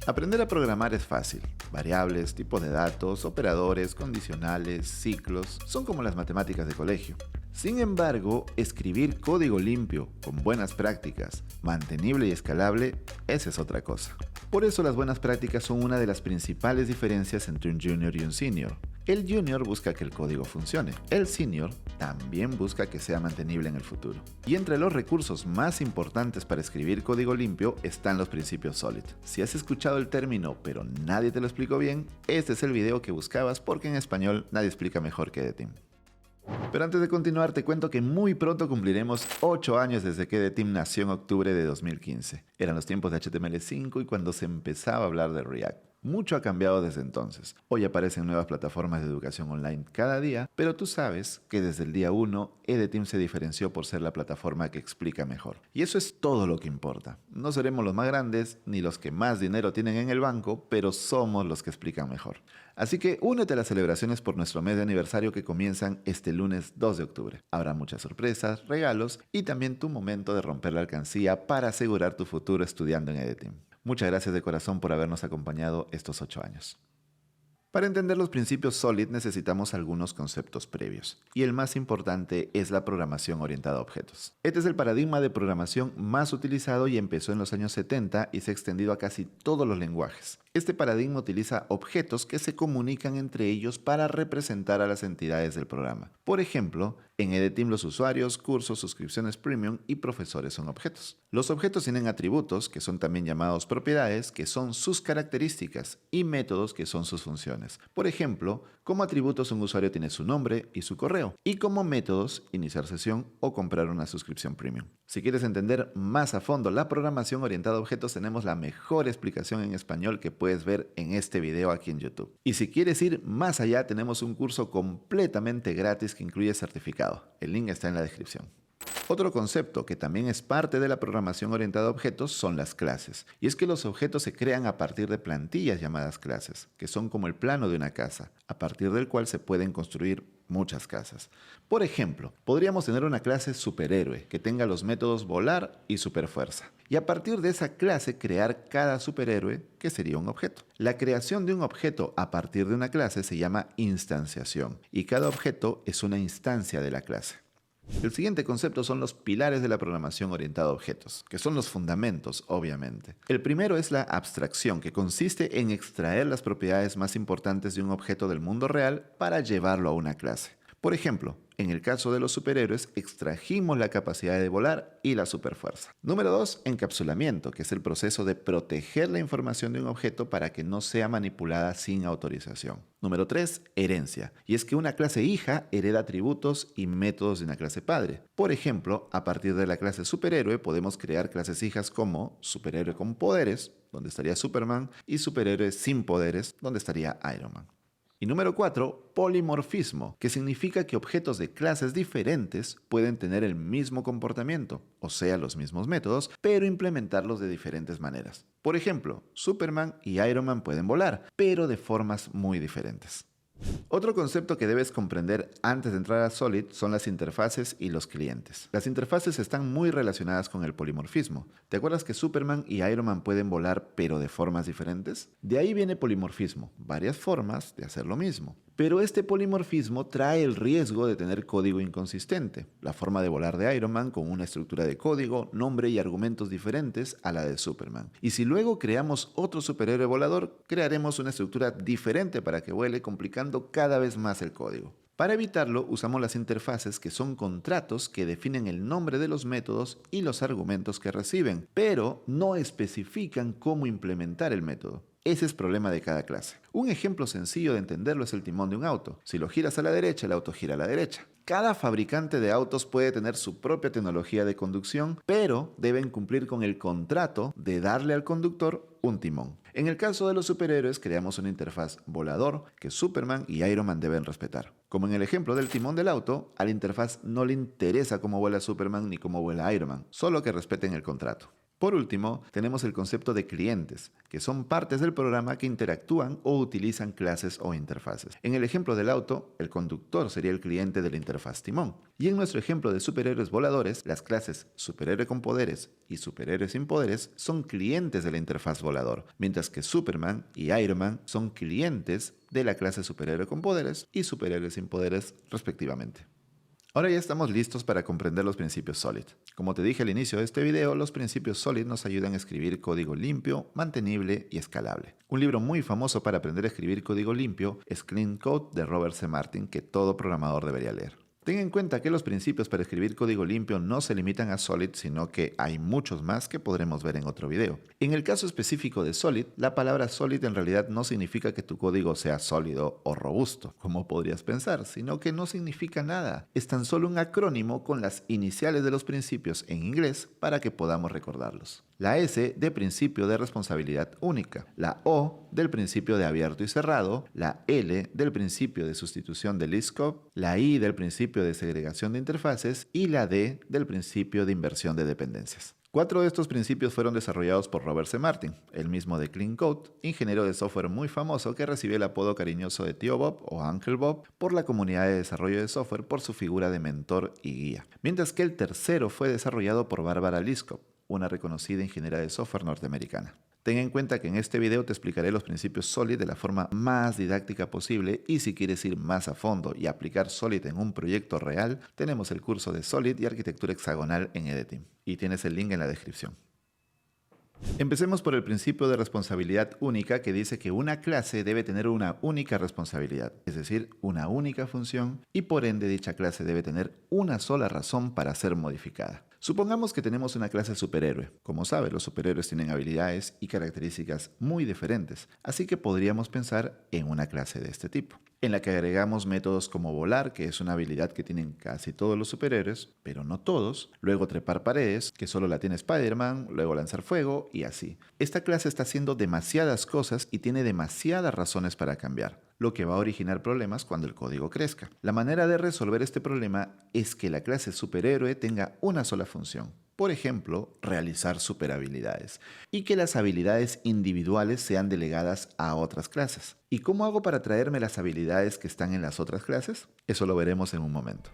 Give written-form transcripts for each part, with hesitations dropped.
Aprender a programar es fácil. Variables, tipos de datos, operadores, condicionales, ciclos, son como las matemáticas de colegio. Sin embargo, escribir código limpio, con buenas prácticas, mantenible y escalable, esa es otra cosa. Por eso las buenas prácticas son una de las principales diferencias entre un junior y un senior. El junior busca que el código funcione. El senior también busca que sea mantenible en el futuro. Y entre los recursos más importantes para escribir código limpio están los principios SOLID. Si has escuchado el término pero nadie te lo explicó bien, este es el video que buscabas porque en español nadie explica mejor que The Team. Pero antes de continuar, te cuento que muy pronto cumpliremos 8 años desde que The Team nació en octubre de 2015. Eran los tiempos de HTML5 y cuando se empezaba a hablar de React. Mucho ha cambiado desde entonces. Hoy aparecen nuevas plataformas de educación online cada día, pero tú sabes que desde el día 1, The Team se diferenció por ser la plataforma que explica mejor. Y eso es todo lo que importa. No seremos los más grandes ni los que más dinero tienen en el banco, pero somos los que explican mejor. Así que únete a las celebraciones por nuestro mes de aniversario que comienzan este lunes 2 de octubre. Habrá muchas sorpresas, regalos y también tu momento de romper la alcancía para asegurar tu futuro estudiando en The Team. Muchas gracias de corazón por habernos acompañado estos 8 años. Para entender los principios SOLID necesitamos algunos conceptos previos, y el más importante es la programación orientada a objetos. Este es el paradigma de programación más utilizado y empezó en los años 70 y se ha extendido a casi todos los lenguajes. Este paradigma utiliza objetos que se comunican entre ellos para representar a las entidades del programa. Por ejemplo, en The Team los usuarios, cursos, suscripciones premium y profesores son objetos. Los objetos tienen atributos, que son también llamados propiedades, que son sus características, y métodos, que son sus funciones. Por ejemplo, como atributos un usuario tiene su nombre y su correo, y como métodos, iniciar sesión o comprar una suscripción premium. Si quieres entender más a fondo la programación orientada a objetos, tenemos la mejor explicación en español que puedes ver en este video aquí en YouTube. Y si quieres ir más allá, tenemos un curso completamente gratis que incluye certificado. El link está en la descripción. Otro concepto que también es parte de la programación orientada a objetos son las clases. Y es que los objetos se crean a partir de plantillas llamadas clases, que son como el plano de una casa, a partir del cual se pueden construir muchas casas. Por ejemplo, podríamos tener una clase superhéroe que tenga los métodos volar y superfuerza. Y a partir de esa clase crear cada superhéroe, que sería un objeto. La creación de un objeto a partir de una clase se llama instanciación, y cada objeto es una instancia de la clase. El siguiente concepto son los pilares de la programación orientada a objetos, que son los fundamentos, obviamente. El primero es la abstracción, que consiste en extraer las propiedades más importantes de un objeto del mundo real para llevarlo a una clase. Por ejemplo, en el caso de los superhéroes, extrajimos la capacidad de volar y la superfuerza. Número 2, encapsulamiento, que es el proceso de proteger la información de un objeto para que no sea manipulada sin autorización. Número 3, herencia, y es que una clase hija hereda atributos y métodos de una clase padre. Por ejemplo, a partir de la clase superhéroe podemos crear clases hijas como superhéroe con poderes, donde estaría Superman, y superhéroe sin poderes, donde estaría Iron Man. Y número 4, polimorfismo, que significa que objetos de clases diferentes pueden tener el mismo comportamiento, o sea, los mismos métodos, pero implementarlos de diferentes maneras. Por ejemplo, Superman y Iron Man pueden volar, pero de formas muy diferentes. Otro concepto que debes comprender antes de entrar a SOLID son las interfaces y los clientes. Las interfaces están muy relacionadas con el polimorfismo. ¿Te acuerdas que Superman y Iron Man pueden volar pero de formas diferentes? De ahí viene polimorfismo, varias formas de hacer lo mismo. Pero este polimorfismo trae el riesgo de tener código inconsistente. La forma de volar de Iron Man con una estructura de código, nombre y argumentos diferentes a la de Superman. Y si luego creamos otro superhéroe volador, crearemos una estructura diferente para que vuele, complicando cada vez más el código. Para evitarlo, usamos las interfaces, que son contratos que definen el nombre de los métodos y los argumentos que reciben, pero no especifican cómo implementar el método. Ese es problema de cada clase. Un ejemplo sencillo de entenderlo es el timón de un auto. Si lo giras a la derecha, el auto gira a la derecha. Cada fabricante de autos puede tener su propia tecnología de conducción, pero deben cumplir con el contrato de darle al conductor un timón. En el caso de los superhéroes, creamos una interfaz volador que Superman y Iron Man deben respetar. Como en el ejemplo del timón del auto, a la interfaz no le interesa cómo vuela Superman ni cómo vuela Iron Man, solo que respeten el contrato. Por último, tenemos el concepto de clientes, que son partes del programa que interactúan o utilizan clases o interfaces. En el ejemplo del auto, el conductor sería el cliente de la interfaz timón. Y en nuestro ejemplo de superhéroes voladores, las clases superhéroe con poderes y superhéroe sin poderes son clientes de la interfaz volador, mientras que Superman y Iron Man son clientes de la clase superhéroe con poderes y superhéroe sin poderes, respectivamente. Ahora ya estamos listos para comprender los principios SOLID. Como te dije al inicio de este video, los principios SOLID nos ayudan a escribir código limpio, mantenible y escalable. Un libro muy famoso para aprender a escribir código limpio es Clean Code de Robert C. Martin, que todo programador debería leer. Ten en cuenta que los principios para escribir código limpio no se limitan a SOLID, sino que hay muchos más que podremos ver en otro video. En el caso específico de SOLID, la palabra SOLID en realidad no significa que tu código sea sólido o robusto, como podrías pensar, sino que no significa nada. Es tan solo un acrónimo con las iniciales de los principios en inglés para que podamos recordarlos. La S de principio de responsabilidad única, la O del principio de abierto y cerrado, la L del principio de sustitución de list scope, la I del principio de segregación de interfaces y la D del principio de inversión de dependencias. 4 de estos principios fueron desarrollados por Robert C. Martin, el mismo de Clean Code, ingeniero de software muy famoso que recibió el apodo cariñoso de Tío Bob o Uncle Bob por la comunidad de desarrollo de software por su figura de mentor y guía. Mientras que el tercero fue desarrollado por Barbara Liskov, una reconocida ingeniera de software norteamericana. Ten en cuenta que en este video te explicaré los principios SOLID de la forma más didáctica posible y si quieres ir más a fondo y aplicar SOLID en un proyecto real, tenemos el curso de SOLID y arquitectura hexagonal en Edeteam y tienes el link en la descripción. Empecemos por el principio de responsabilidad única que dice que una clase debe tener una única responsabilidad, es decir, una única función y por ende dicha clase debe tener una sola razón para ser modificada. Supongamos que tenemos una clase superhéroe. Como sabes, los superhéroes tienen habilidades y características muy diferentes, así que podríamos pensar en una clase de este tipo, en la que agregamos métodos como volar, que es una habilidad que tienen casi todos los superhéroes, pero no todos, luego trepar paredes, que solo la tiene Spider-Man, luego lanzar fuego y así. Esta clase está haciendo demasiadas cosas y tiene demasiadas razones para cambiar, lo que va a originar problemas cuando el código crezca. La manera de resolver este problema es que la clase superhéroe tenga una sola función. Por ejemplo, realizar superhabilidades y que las habilidades individuales sean delegadas a otras clases. ¿Y cómo hago para traerme las habilidades que están en las otras clases? Eso lo veremos en un momento.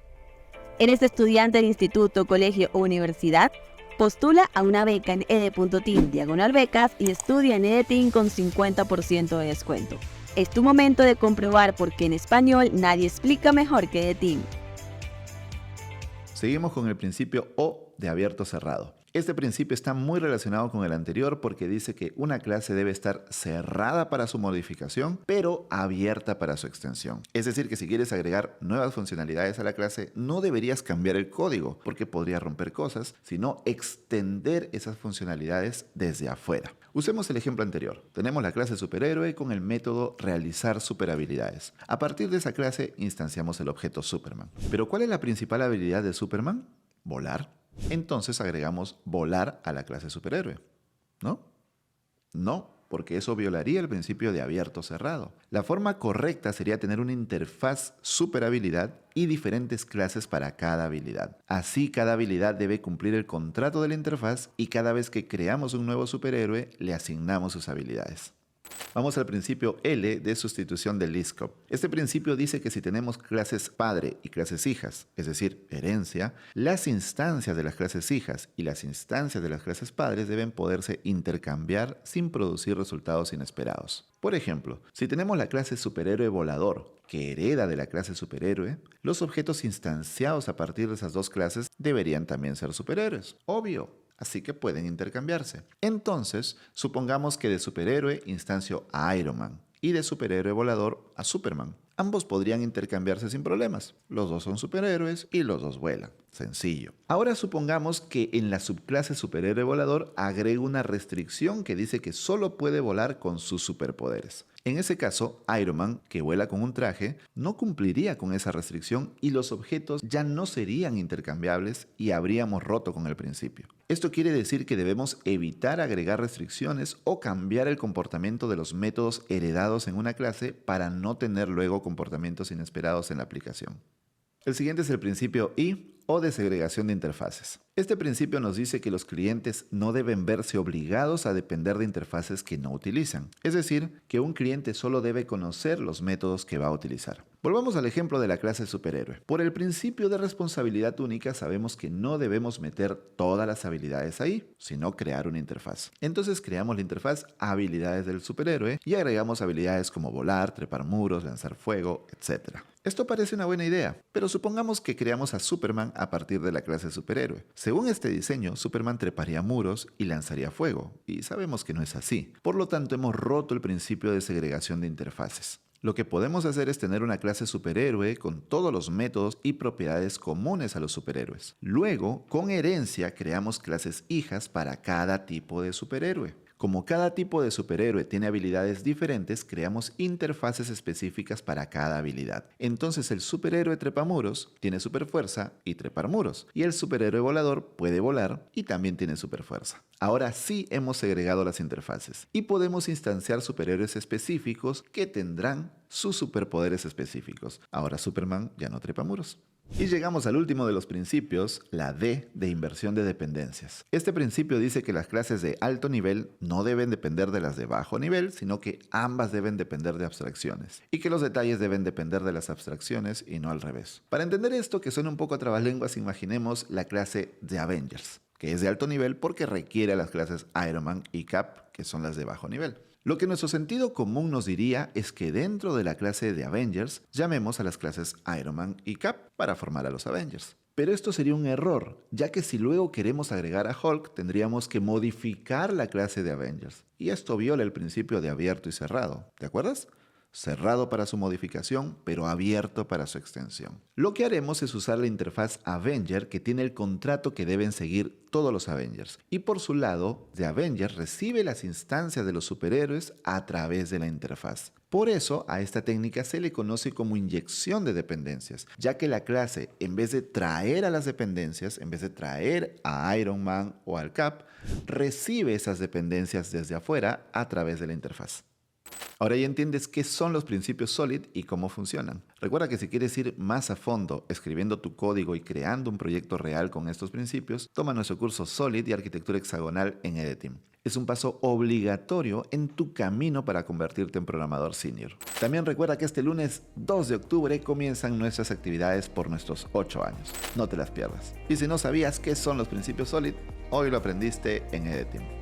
¿Eres estudiante de instituto, colegio o universidad? Postula a una beca en ede.team/becas y estudia en Edeteam con 50% de descuento. Es tu momento de comprobar por qué en español nadie explica mejor que Edeteam. Seguimos con el principio O de abierto cerrado. Este principio está muy relacionado con el anterior porque dice que una clase debe estar cerrada para su modificación, pero abierta para su extensión. Es decir, que si quieres agregar nuevas funcionalidades a la clase, no deberías cambiar el código porque podría romper cosas, sino extender esas funcionalidades desde afuera. Usemos el ejemplo anterior. Tenemos la clase superhéroe con el método realizar superhabilidades. A partir de esa clase instanciamos el objeto Superman. Pero ¿cuál es la principal habilidad de Superman? Volar. Entonces agregamos volar a la clase superhéroe, ¿no? No, porque eso violaría el principio de abierto cerrado. La forma correcta sería tener una interfaz superhabilidad y diferentes clases para cada habilidad. Así cada habilidad debe cumplir el contrato de la interfaz y cada vez que creamos un nuevo superhéroe le asignamos sus habilidades. Vamos al principio L de sustitución del list scope. Este principio dice que si tenemos clases padre y clases hijas, es decir, herencia, las instancias de las clases hijas y las instancias de las clases padres deben poderse intercambiar sin producir resultados inesperados. Por ejemplo, si tenemos la clase superhéroe volador, que hereda de la clase superhéroe, los objetos instanciados a partir de esas dos clases deberían también ser superhéroes. Obvio. Así que pueden intercambiarse. Entonces, supongamos que de superhéroe instancio a Iron Man y de superhéroe volador a Superman. Ambos podrían intercambiarse sin problemas. Los dos son superhéroes y los dos vuelan. Sencillo. Ahora supongamos que en la subclase superhéroe volador agrego una restricción que dice que solo puede volar con sus superpoderes. En ese caso, Iron Man, que vuela con un traje, no cumpliría con esa restricción y los objetos ya no serían intercambiables y habríamos roto con el principio. Esto quiere decir que debemos evitar agregar restricciones o cambiar el comportamiento de los métodos heredados en una clase para no tener luego comportamientos inesperados en la aplicación. El siguiente es el principio I o de segregación de interfaces. Este principio nos dice que los clientes no deben verse obligados a depender de interfaces que no utilizan. Es decir, que un cliente solo debe conocer los métodos que va a utilizar. Volvamos al ejemplo de la clase superhéroe. Por el principio de responsabilidad única sabemos que no debemos meter todas las habilidades ahí, sino crear una interfaz. Entonces creamos la interfaz habilidades del superhéroe y agregamos habilidades como volar, trepar muros, lanzar fuego, etc. Esto parece una buena idea, pero supongamos que creamos a Superman a partir de la clase superhéroe. Según este diseño, Superman treparía muros y lanzaría fuego, y sabemos que no es así. Por lo tanto, hemos roto el principio de segregación de interfaces. Lo que podemos hacer es tener una clase superhéroe con todos los métodos y propiedades comunes a los superhéroes. Luego, con herencia, creamos clases hijas para cada tipo de superhéroe. Como cada tipo de superhéroe tiene habilidades diferentes, creamos interfaces específicas para cada habilidad. Entonces el superhéroe trepamuros tiene superfuerza y trepar muros. Y el superhéroe volador puede volar y también tiene superfuerza. Ahora sí hemos segregado las interfaces y podemos instanciar superhéroes específicos que tendrán sus superpoderes específicos. Ahora Superman ya no trepa muros. Y llegamos al último de los principios, la D de inversión de dependencias. Este principio dice que las clases de alto nivel no deben depender de las de bajo nivel, sino que ambas deben depender de abstracciones. Y que los detalles deben depender de las abstracciones y no al revés. Para entender esto, que suena un poco a trabalenguas, imaginemos la clase de Avengers, que es de alto nivel porque requiere a las clases Iron Man y Cap, que son las de bajo nivel. Lo que nuestro sentido común nos diría es que dentro de la clase de Avengers llamemos a las clases Iron Man y Cap para formar a los Avengers. Pero esto sería un error, ya que si luego queremos agregar a Hulk tendríamos que modificar la clase de Avengers. Y esto viola el principio de abierto y cerrado, ¿te acuerdas? Cerrado para su modificación, pero abierto para su extensión. Lo que haremos es usar la interfaz Avenger que tiene el contrato que deben seguir todos los Avengers. Y por su lado, The Avenger recibe las instancias de los superhéroes a través de la interfaz. Por eso, a esta técnica se le conoce como inyección de dependencias, ya que la clase, en vez de traer a las dependencias, en vez de traer a Iron Man o al Cap, recibe esas dependencias desde afuera a través de la interfaz. Ahora ya entiendes qué son los principios SOLID y cómo funcionan. Recuerda que si quieres ir más a fondo escribiendo tu código y creando un proyecto real con estos principios, toma nuestro curso SOLID y Arquitectura Hexagonal en EDTeam. Es un paso obligatorio en tu camino para convertirte en programador senior. También recuerda que este lunes 2 de octubre comienzan nuestras actividades por nuestros 8 años. No te las pierdas. Y si no sabías qué son los principios SOLID, hoy lo aprendiste en EDTeam.